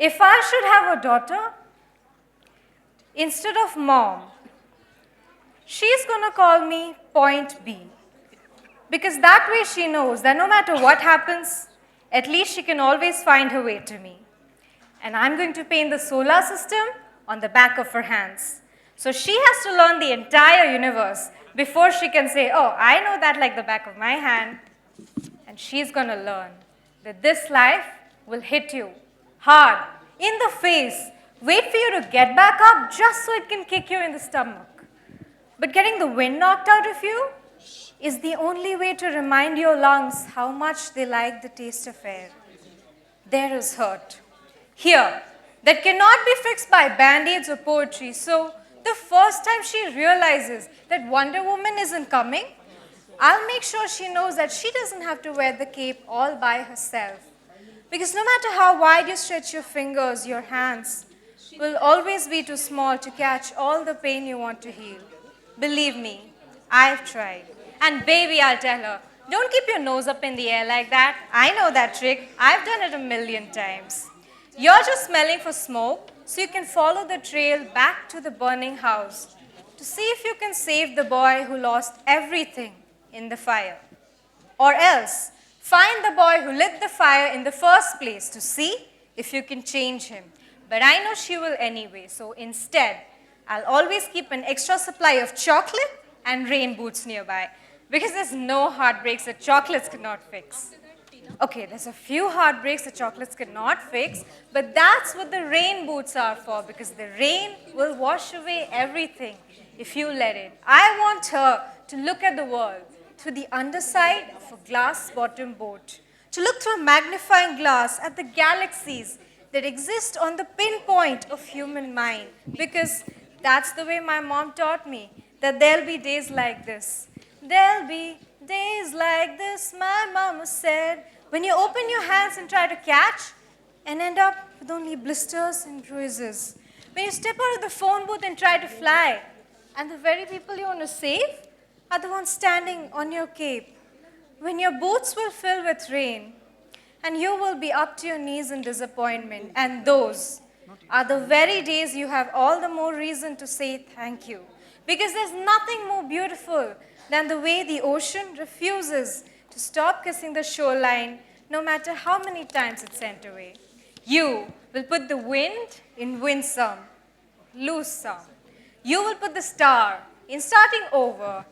If I should have a daughter, instead of mom, she's going to call me Point B. Because that way she knows that no matter what happens, at least she can always find her way to me. And I'm going to paint the solar system on the back of her hands. So she has to learn the entire universe before she can say, oh, I know that like the back of my hand. And she's going to learn that this life will hit you hard, in the face, wait for you to get back up just so it can kick you in the stomach. But getting the wind knocked out of you is the only way to remind your lungs how much they like the taste of air. There is hurt. Here, that cannot be fixed by band-aids or poetry. So the first time she realizes that Wonder Woman isn't coming, I'll make sure she knows that she doesn't have to wear the cape all by herself. Because no matter how wide you stretch your fingers, your hands will always be too small to catch all the pain you want to heal. Believe me, I've tried. And baby, I'll tell her, don't keep your nose up in the air like that. I know that trick. I've done it 1,000,000 times. You're just smelling for smoke, so you can follow the trail back to the burning house to see if you can save the boy who lost everything in the fire. Or else, find the boy who lit the fire in the first place to see if you can change him. But I know she will anyway, so instead, I'll always keep an extra supply of chocolate and rain boots nearby. Because there's no heartbreaks that chocolates cannot fix. Okay, there's a few heartbreaks that chocolates cannot fix, but that's what the rain boots are for, because the rain will wash away everything if you let it. I want her to look at the world through the underside of a glass-bottom boat, to look through a magnifying glass at the galaxies that exist on the pinpoint of human mind, because that's the way my mom taught me, that there'll be days like this. There'll be days like this, my mama said, when you open your hands and try to catch and end up with only blisters and bruises. When you step out of the phone booth and try to fly, and the very people you want to save are the ones standing on your cape. When your boots will fill with rain, and you will be up to your knees in disappointment, and those are the very days you have all the more reason to say thank you. Because there's nothing more beautiful than the way the ocean refuses to stop kissing the shoreline, no matter how many times it's sent away. You will put the wind in win some, lose some. You will put the star in starting over,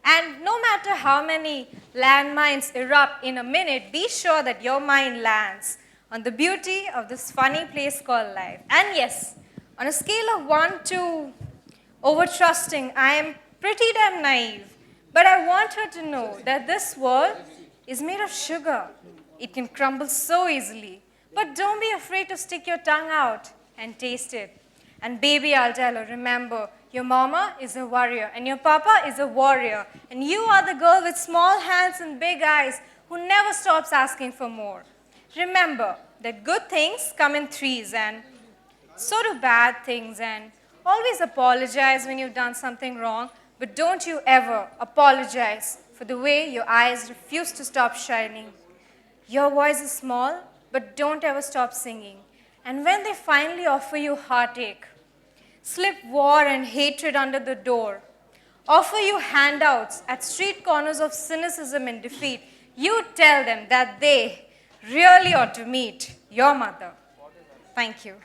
and no matter how many landmines erupt in a minute, be sure that your mind lands on the beauty of this funny place called life. And yes, on a scale of 1 to over-trusting, I am pretty damn naive. But I want her to know that this world is made of sugar. It can crumble so easily. But don't be afraid to stick your tongue out and taste it. And baby, I'll tell her, remember, your mama is a warrior and your papa is a warrior. And you are the girl with small hands and big eyes who never stops asking for more. Remember that good things come in threes, and so do bad things. And always apologize when you've done something wrong. But don't you ever apologize for the way your eyes refuse to stop shining. Your voice is small, but don't ever stop singing. And when they finally offer you heartache, slip war and hatred under the door, offer you handouts at street corners of cynicism and defeat, you tell them that they really ought to meet your mother. Thank you.